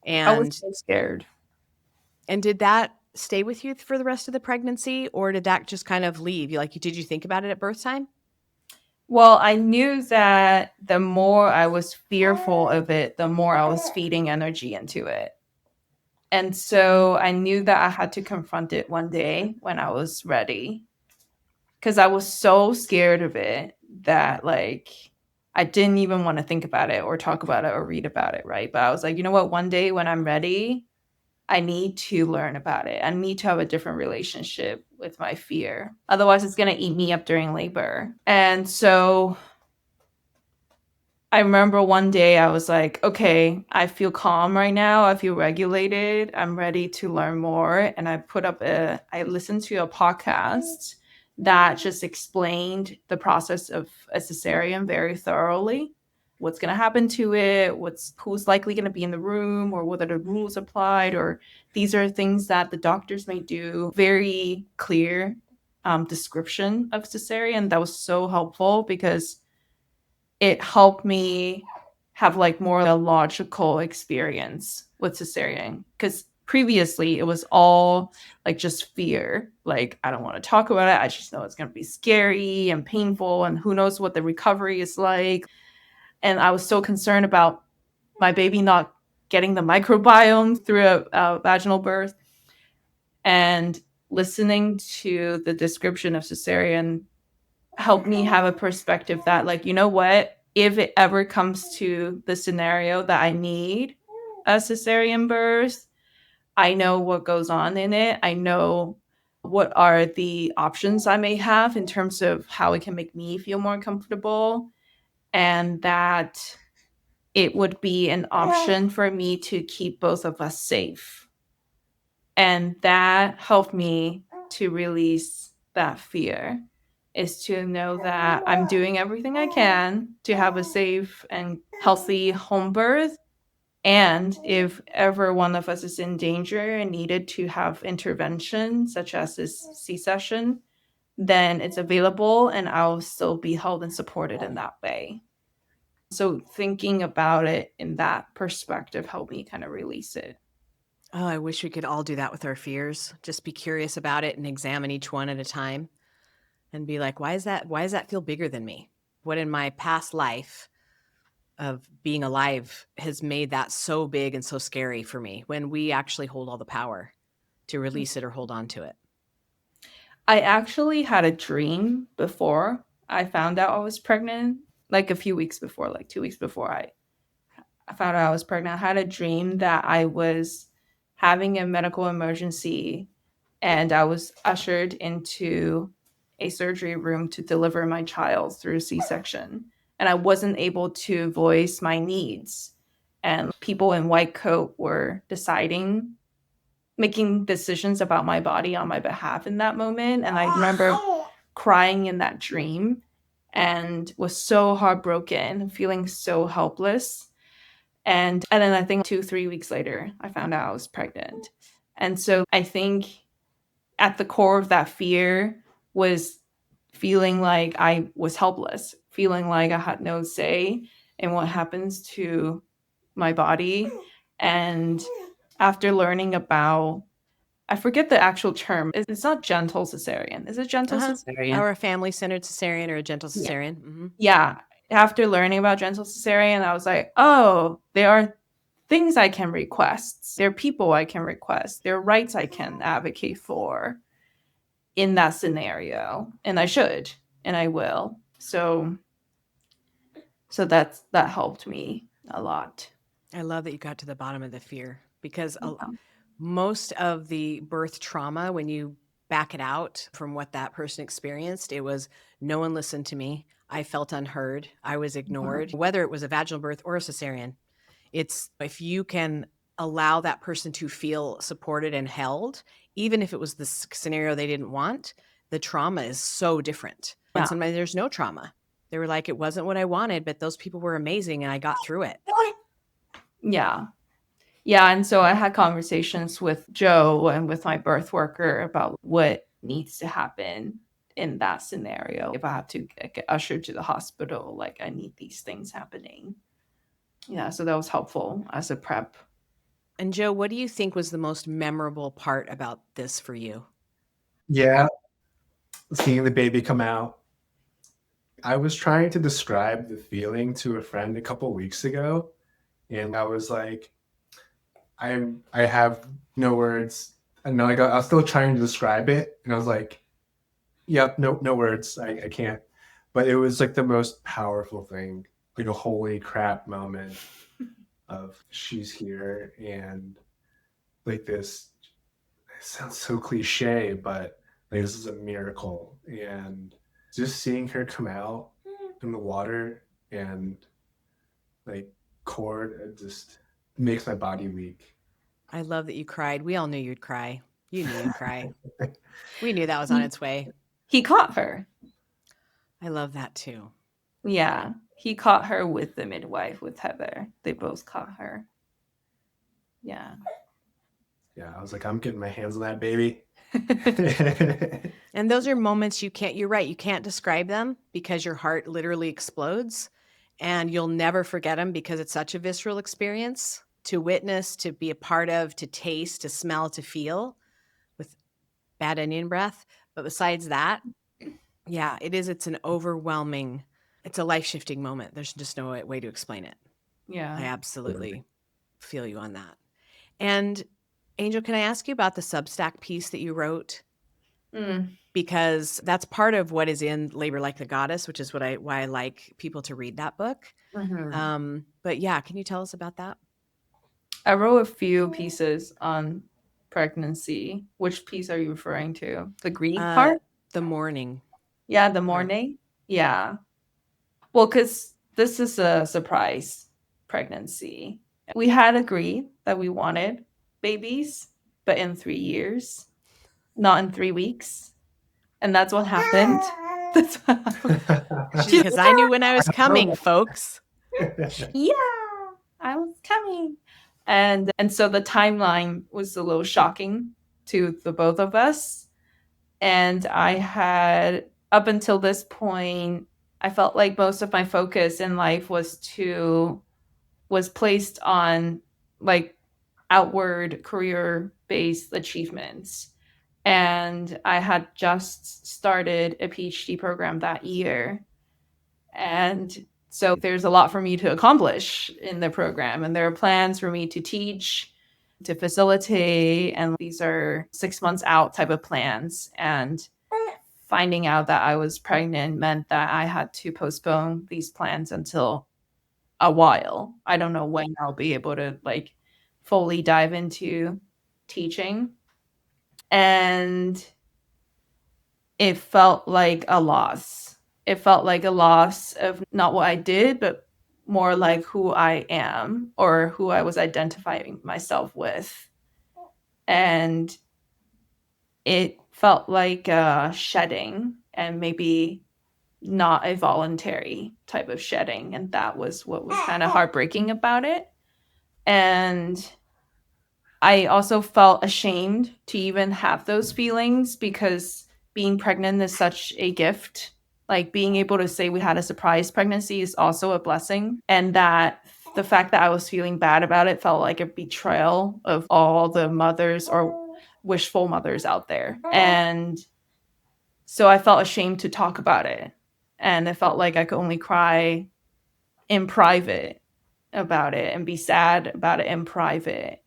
Speaker 2: And
Speaker 1: I was so scared.
Speaker 2: And did that stay with you for the rest of the pregnancy or did that just kind of leave? Did you think about it at birth time?
Speaker 1: Well, I knew that the more I was fearful of it, the more I was feeding energy into it. And so I knew that I had to confront it one day when I was ready. Because I was so scared of it that, like, I didn't even want to think about it or talk about it or read about it, right? But I was like, you know what? One day when I'm ready, I need to learn about it. I need to have a different relationship with my fear. Otherwise, it's going to eat me up during labor. And so I remember one day I was like, okay, I feel calm right now. I feel regulated. I'm ready to learn more. And I listened to a podcast that just explained the process of a cesarean very thoroughly. What's going to happen to it, who's likely going to be in the room, or whether the rules applied, or these are things that the doctors may do. Very clear description of cesarean that was so helpful because it helped me have like more a logical experience with cesarean because previously it was all like just fear. Like, I don't want to talk about it. I just know it's going to be scary and painful and who knows what the recovery is like. And I was so concerned about my baby not getting the microbiome through a vaginal birth. And listening to the description of cesarean helped me have a perspective that, like, you know what? If it ever comes to the scenario that I need a cesarean birth, I know what goes on in it. I know what are the options I may have in terms of how it can make me feel more comfortable, and that it would be an option for me to keep both of us safe. And that helped me to release that fear, is to know that I'm doing everything I can to have a safe and healthy home birth. And if ever one of us is in danger and needed to have intervention, such as this C-section, then it's available and I'll still be held and supported in that way. So thinking about it in that perspective helped me kind of release it.
Speaker 2: Oh, I wish we could all do that with our fears. Just be curious about it and examine each one at a time and be like, why does that feel bigger than me? What in my past life of being alive has made that so big and so scary for me when we actually hold all the power to release it or hold on to it?
Speaker 1: I actually had a dream before I found out I was pregnant, like a few weeks before, like 2 weeks before I found out I was pregnant. I had a dream that I was having a medical emergency and I was ushered into a surgery room to deliver my child through C-section. And I wasn't able to voice my needs. And people in white coat were making decisions about my body on my behalf in that moment. And I remember crying in that dream and was so heartbroken, feeling so helpless. And then I think 2-3 weeks later, I found out I was pregnant. And so I think at the core of that fear was feeling like I was helpless, feeling like I had no say in what happens to my body. And after learning about, I forget the actual term. It's not gentle cesarean. Is it gentle cesarean?
Speaker 2: Or a family-centered cesarean or a gentle
Speaker 1: Yeah.
Speaker 2: cesarean. Mm-hmm.
Speaker 1: Yeah. After learning about gentle cesarean, I was like, oh, there are things I can request. There are people I can request. There are rights I can advocate for. in that scenario, and I should, and I will. So that helped me a lot.
Speaker 2: I love that you got to the bottom of the fear, because
Speaker 1: Yeah.
Speaker 2: most of the birth trauma, when you back it out from what that person experienced, it was no one listened to me. I felt unheard. I was ignored, whether it was a vaginal birth or a cesarean. It's if you can allow that person to feel supported and held, even if it was the scenario they didn't want, the trauma is so different.
Speaker 1: Yeah.
Speaker 2: And sometimes there's no trauma. They were like, it wasn't what I wanted, but those people were amazing and I got through it.
Speaker 1: Yeah. Yeah. And so I had conversations with Joe and with my birth worker about what needs to happen in that scenario. If I have to get ushered to the hospital, like I need these things happening. Yeah. So that was helpful as a prep.
Speaker 2: And Joe, what do you think was the most memorable part about this for you?
Speaker 3: Yeah, seeing the baby come out. I was trying to describe the feeling to a friend a couple weeks ago, and I was like, I have no words. And like I was still trying to describe it, and I was like, yep, no words. I can't. But it was like the most powerful thing, like a holy crap moment of she's here, and like this, it sounds so cliche, but like this is a miracle. And just seeing her come out in the water and like cord, it just makes my body weak.
Speaker 2: I love that you cried. We all knew you'd cry. You knew you'd cry. We knew that was on its way.
Speaker 1: He caught her.
Speaker 2: I love that too.
Speaker 1: Yeah. He caught her with the midwife, with Heather. They both caught her. Yeah.
Speaker 3: Yeah, I was like, I'm getting my hands on that baby.
Speaker 2: And those are moments you're right, you can't describe them because your heart literally explodes, and you'll never forget them because it's such a visceral experience to witness, to be a part of, to taste, to smell, to feel, with bad onion breath. But besides that, yeah, it's an overwhelming, it's a life-shifting moment. There's just no way to explain it.
Speaker 1: Yeah.
Speaker 2: I absolutely feel you on that. And Angel, can I ask you about the Substack piece that you wrote? Because that's part of what is in Labor Like the Goddess, which is why I like people to read that book.
Speaker 1: Mm-hmm.
Speaker 2: But yeah, can you tell us about that?
Speaker 1: I wrote a few pieces on pregnancy. Which piece are you referring to? The grief part?
Speaker 2: The mourning.
Speaker 1: Yeah, the mourning. Yeah. Well, because this is a surprise pregnancy. We had agreed that we wanted babies, but in 3 years, not in 3 weeks. And that's what happened. That's what happened.
Speaker 2: Because I knew when I was coming, folks.
Speaker 1: Yeah, I was coming. And so the timeline was a little shocking to the both of us. And I had, up until this point, I felt like most of my focus in life was placed on like outward career-based achievements. And I had just started a PhD program that year. And so there's a lot for me to accomplish in the program. And there are plans for me to teach, to facilitate. And these are 6 months out type of plans. And finding out that I was pregnant meant that I had to postpone these plans until a while. I don't know when I'll be able to like fully dive into teaching. And it felt like a loss. It felt like a loss of not what I did, but more like who I am or who I was identifying myself with. And it felt like a shedding, and maybe not a voluntary type of shedding. And that was what was kind of heartbreaking about it. And I also felt ashamed to even have those feelings, because being pregnant is such a gift. Like being able to say we had a surprise pregnancy is also a blessing. And that the fact that I was feeling bad about it felt like a betrayal of all the mothers or wishful mothers out there. And so I felt ashamed to talk about it. And it felt like I could only cry in private about it and be sad about it in private.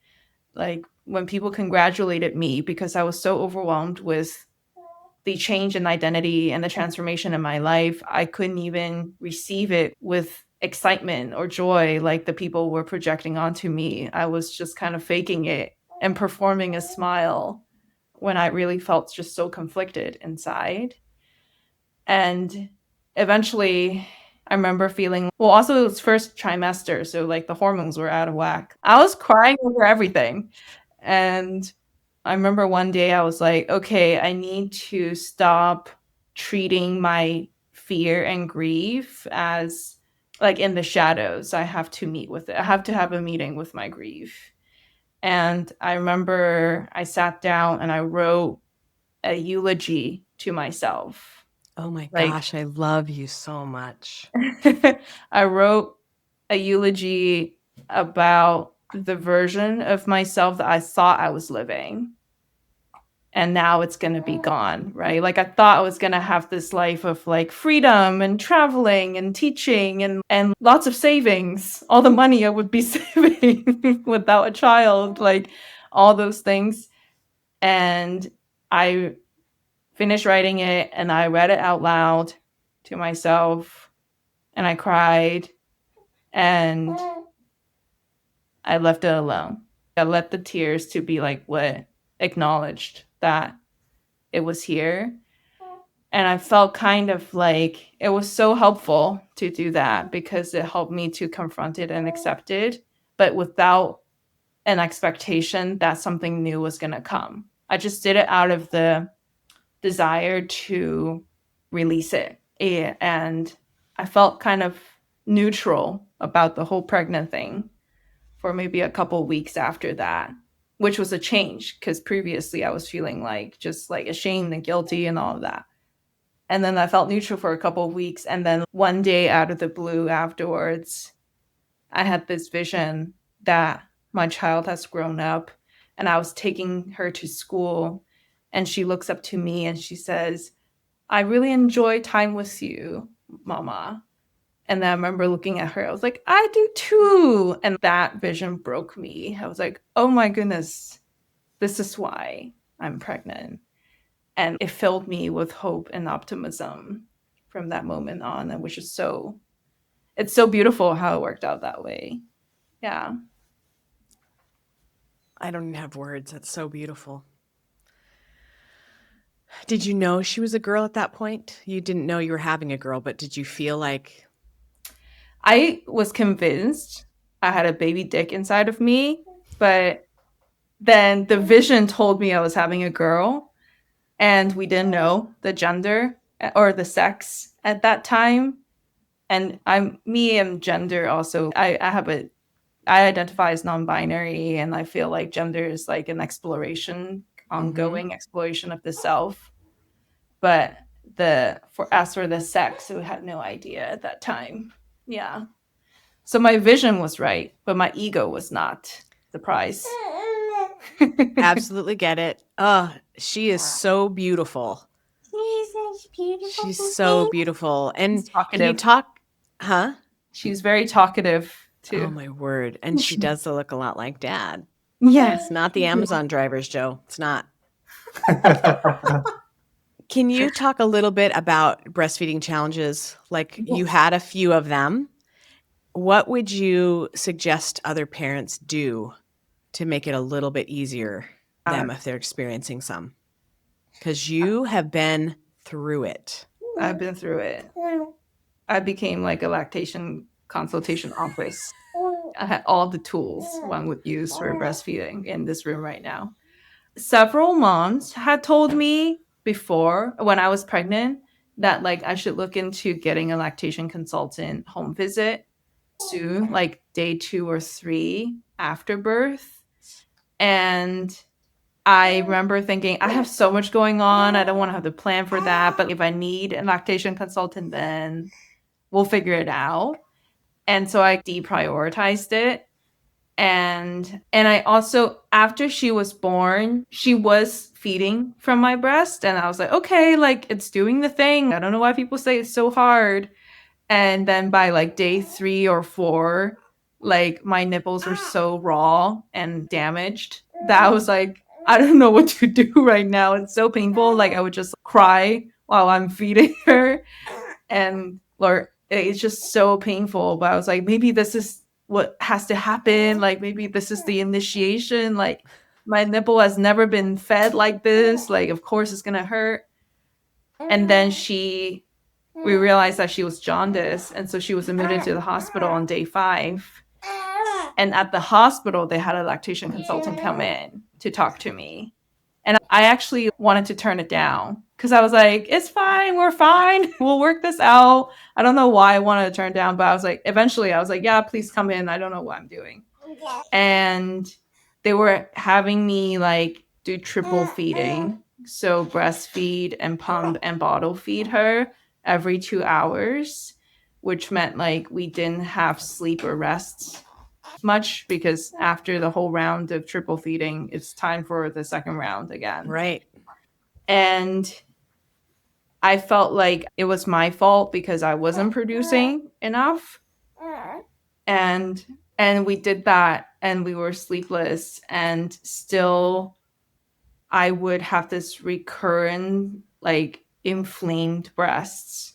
Speaker 1: Like when people congratulated me, because I was so overwhelmed with the change in identity and the transformation in my life, I couldn't even receive it with excitement or joy like the people were projecting onto me. I was just kind of faking it and performing a smile when I really felt just so conflicted inside. And eventually, I remember feeling, well, also it was first trimester, so like the hormones were out of whack. I was crying over everything. And I remember one day I was like, okay, I need to stop treating my fear and grief as like in the shadows. I have to meet with it. I have to have a meeting with my grief. And I remember I sat down and I wrote a eulogy to myself.
Speaker 4: Oh my
Speaker 1: Like,
Speaker 4: gosh, I love you so much.
Speaker 1: I wrote a eulogy about the version of myself that I thought I was living. And now it's going to be gone, right? Like I thought I was going to have this life of like freedom and traveling and teaching and lots of savings, all the money I would be saving without a child, like all those things. And I finished writing it and I read it out loud to myself and I cried and I left it alone. I let the tears to be like what acknowledged that it was here. And I felt kind of like it was so helpful to do that because it helped me to confront it and accept it, but without an expectation that something new was going to come. I just did it out of the desire to release it. And I felt kind of neutral about the whole pregnant thing for maybe a couple weeks after that, which was a change because previously I was feeling like just like ashamed and guilty and all of that. And then I felt neutral for a couple of weeks. And then one day out of the blue afterwards, I had this vision that my child has grown up and I was taking her to school and she looks up to me and she says, I really enjoy time with you, Mama. And then I remember looking at her, I was like, I do too. And that vision broke me. I was like, oh my goodness, this is why I'm pregnant. And it filled me with hope and optimism from that moment on, and which is it's so beautiful how it worked out that way. Yeah.
Speaker 4: I don't even have words. That's so beautiful. Did you know she was a girl at that point? You didn't know you were having a girl, but did you feel like
Speaker 1: I was convinced I had a baby dick inside of me, but then the vision told me I was having a girl, and we didn't know the gender or the sex at that time. And me and gender also, I identify as non-binary, and I feel like gender is like an exploration, ongoing exploration of the self. But as for the sex, we had no idea at that time. Yeah. So my vision was right, but my ego was not. Surprise.
Speaker 4: absolutely get it? She is so beautiful. She's so beautiful. And can you talk? Huh?
Speaker 1: She's very talkative too.
Speaker 4: Oh my word. And she does look a lot like Dad.
Speaker 1: Yes.
Speaker 4: It's not the Amazon drivers, Joe. It's not. Can you talk a little bit about breastfeeding challenges? Like you had a few of them. What would you suggest other parents do to make it a little bit easier for them if they're experiencing some? Because you have been through it.
Speaker 1: I've been through it. I became like a lactation consultation office. I had all the tools one would use for breastfeeding in this room right now. Several moms had told me before when I was pregnant that like I should look into getting a lactation consultant home visit soon, like day 2 or 3 after birth. And I remember thinking, I have so much going on. I don't want to have to plan for that. But if I need a lactation consultant, then we'll figure it out. And so I deprioritized it. And I also, after she was born, she was feeding from my breast. And I was like, okay, like it's doing the thing. I don't know why people say it's so hard. And then by like day 3 or 4, like my nipples were so raw and damaged that I was like, I don't know what to do right now. It's so painful. Like I would just cry while I'm feeding her. And Lord, it's just so painful. But I was like, maybe this is what has to happen. Like maybe this is the initiation. Like my nipple has never been fed like this. Like, of course it's gonna hurt. And then we realized that she was jaundiced. And so she was admitted to the hospital on day 5. And at the hospital, they had a lactation consultant come in to talk to me. And I actually wanted to turn it down because I was like, it's fine. We're fine. We'll work this out. I don't know why I wanted to turn it down, but I was like, eventually I was like, yeah, please come in. I don't know what I'm doing. And they were having me like do triple feeding. So breastfeed and pump and bottle feed her every 2 hours, which meant like we didn't have sleep or rest much because after the whole round of triple feeding, it's time for the second round again.
Speaker 4: Right.
Speaker 1: And I felt like it was my fault because I wasn't producing enough. And we did that and we were sleepless, and still I would have this recurrent like inflamed breasts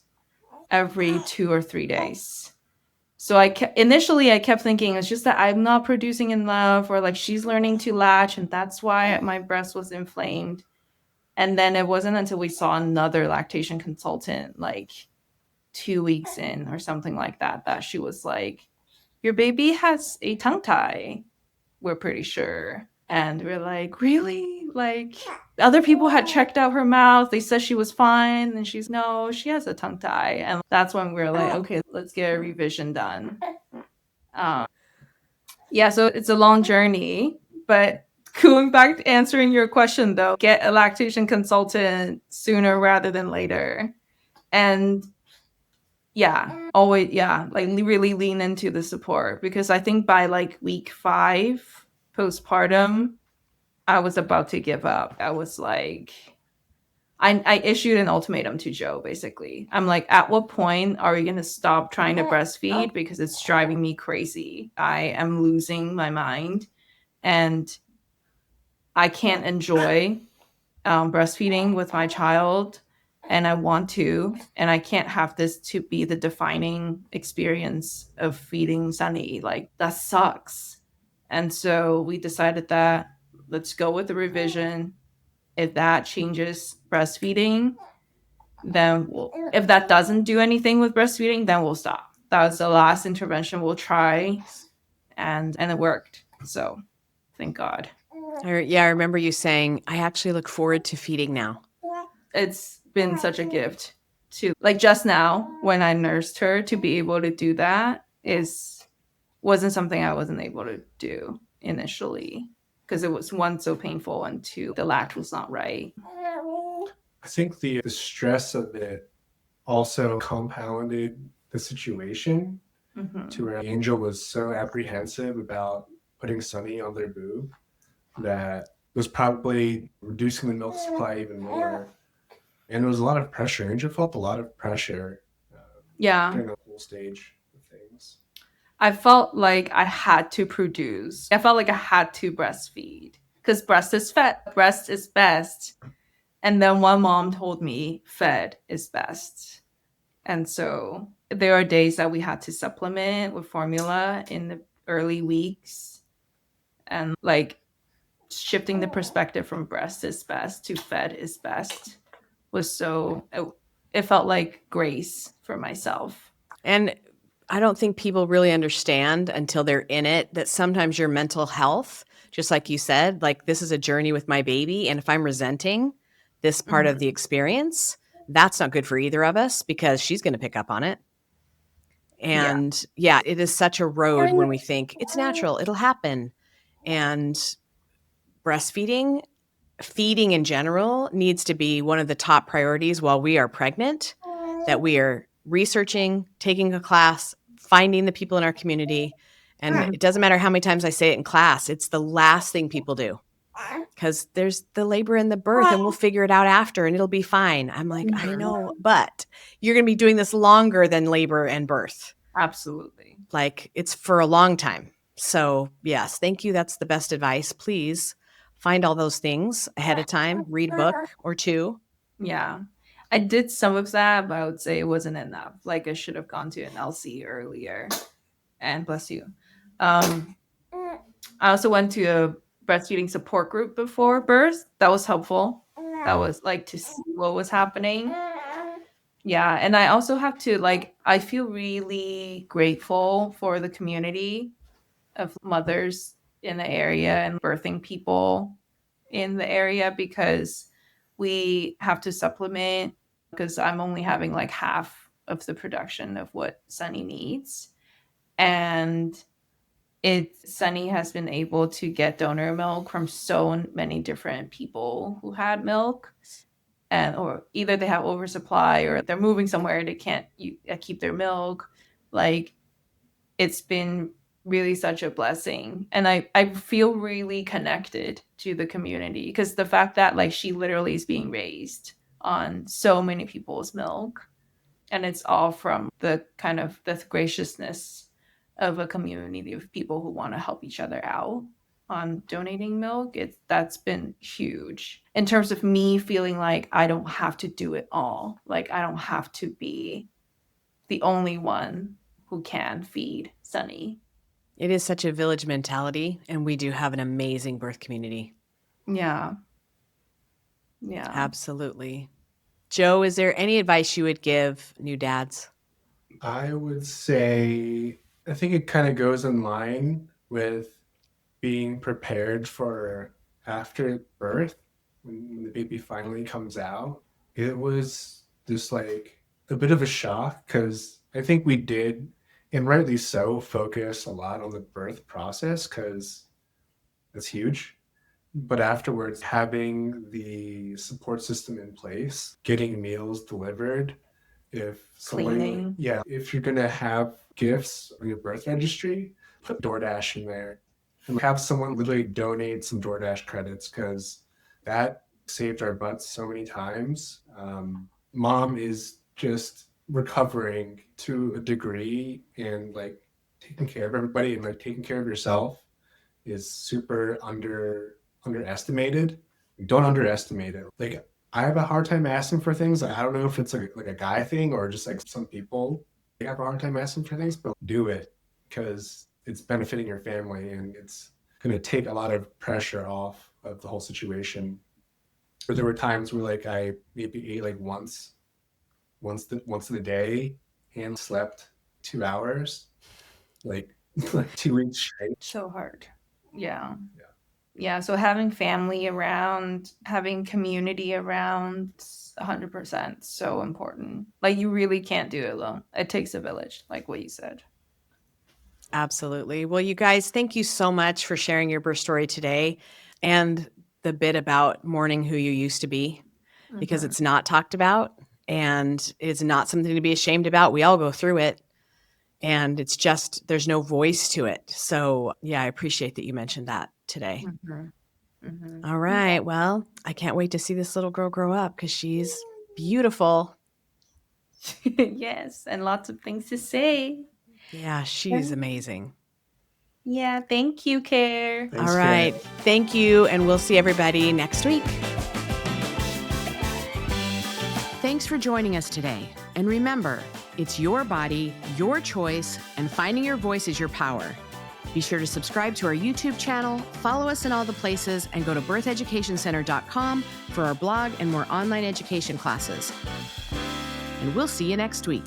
Speaker 1: every 2 or 3 days. So initially I kept thinking it's just that I'm not producing enough, or like she's learning to latch and that's why my breast was inflamed. And then it wasn't until we saw another lactation consultant like 2 weeks in or something like that that she was like, your baby has a tongue tie, we're pretty sure. And we're like, really? Like other people had checked out her mouth. They said she was fine. And no, she has a tongue tie. And that's when we were like, okay, let's get a revision done. Yeah, so it's a long journey. But going back to answering your question, though, get a lactation consultant sooner rather than later. And yeah, always, yeah, like really lean into the support, because I think by like week 5 postpartum, I was about to give up. I was like, I issued an ultimatum to Joe, basically. I'm like, at what point are we going to stop trying to breastfeed? Because it's driving me crazy. I am losing my mind and I can't enjoy breastfeeding with my child. And I want to, and I can't have this to be the defining experience of feeding Sunny. Like, that sucks. And so we decided that let's go with the revision. If that changes breastfeeding, then if that doesn't do anything with breastfeeding, then we'll stop. That was the last intervention we'll try, and it worked. So thank God.
Speaker 4: Yeah, I remember you saying, I actually look forward to feeding now.
Speaker 1: It's been such a gift to, like, just now when I nursed her, to be able to do that wasn't something I wasn't able to do initially, because it was, 1, so painful, and 2, the latch was not right.
Speaker 3: I think the stress of it also compounded the situation to where Angel was so apprehensive about putting Sunny on their boob that was probably reducing the milk supply even more. And there was a lot of pressure. Angel felt a lot of pressure during the whole stage of things.
Speaker 1: I felt like I had to produce. I felt like I had to breastfeed because breast is best. And then one mom told me fed is best. And so there are days that we had to supplement with formula in the early weeks. And like shifting the perspective from breast is best to fed is best was it felt like grace for myself.
Speaker 4: And I don't think people really understand until they're in it that sometimes your mental health, just like you said, like this is a journey with my baby. And if I'm resenting this part of the experience, that's not good for either of us because she's going to pick up on it. And yeah, it is such a road when we think it's natural, it'll happen. And breastfeeding, feeding in general needs to be one of the top priorities while we are pregnant, that we are researching, taking a class, finding the people in our community. And it doesn't matter how many times I say it in class, it's the last thing people do because there's the labor and the birth and we'll figure it out after and it'll be fine. I'm like, I know, but you're going to be doing this longer than labor and birth.
Speaker 1: Absolutely.
Speaker 4: Like it's for a long time. So yes, thank you. That's the best advice. Please find all those things ahead of time, read a book or two.
Speaker 1: Yeah. I did some of that, but I would say it wasn't enough. Like I should have gone to an LC earlier. And bless you. I also went to a breastfeeding support group before birth. That was helpful. That was like to see what was happening. Yeah. And I also have to I feel really grateful for the community of mothers in the area and birthing people in the area, because we have to supplement, because I'm only having like half of the production of what Sunny needs. And Sunny has been able to get donor milk from so many different people who had milk, and or either they have oversupply or they're moving somewhere they can't keep their milk. Like, it's been really such a blessing, and I feel really connected to the community, because the fact that like she literally is being raised on so many people's milk, and it's all from the kind of the graciousness of a community of people who want to help each other out on donating milk. That's been huge in terms of me feeling like I don't have to do it all. Like, I don't have to be the only one who can feed Sunny.
Speaker 4: It is such a village mentality, and we do have an amazing birth community.
Speaker 1: Yeah. Yeah.
Speaker 4: Absolutely. Joe, is there any advice you would give new dads?
Speaker 3: I would say, I think it kind of goes in line with being prepared for after birth, when the baby finally comes out. It was just like a bit of a shock, because I think we did, and rightly so, focus a lot on the birth process because it's huge. But afterwards, having the support system in place, getting meals delivered, if somebody,
Speaker 1: Cleaning.
Speaker 3: if you're gonna have gifts on your birth registry, put DoorDash in there and have someone literally donate some DoorDash credits, because that saved our butts so many times. Mom is just recovering to a degree, and like taking care of everybody and like taking care of yourself is super underestimated. Don't underestimate it. Like, I have a hard time asking for things. I don't know if it's like a guy thing or just like some people have a hard time asking for things, but do it, because it's benefiting your family and it's going to take a lot of pressure off of the whole situation. But there were times where like I maybe ate like once in a day and slept 2 hours, like 2 weeks straight.
Speaker 1: So hard. Yeah. So having family around, having community around, 100% so important. Like, you really can't do it alone. It takes a village, like what you said.
Speaker 4: Absolutely. Well, you guys, thank you so much for sharing your birth story today, and the bit about mourning who you used to be, because it's not talked about and it's not something to be ashamed about. We all go through it, and it's just, there's no voice to it. So yeah, I appreciate that you mentioned that today. All right. Well, I can't wait to see this little girl grow up, because she's beautiful.
Speaker 1: Yes, and lots of things to say.
Speaker 4: Yeah, she's amazing.
Speaker 1: Yeah, thank you, Care.
Speaker 3: Thanks,
Speaker 4: All right.
Speaker 3: Karen.
Speaker 4: Thank you. And we'll see everybody next week.
Speaker 2: Thanks for joining us today. And remember, it's your body, your choice, and finding your voice is your power. Be sure to subscribe to our YouTube channel, follow us in all the places, and go to birtheducationcenter.com for our blog and more online education classes. And we'll see you next week.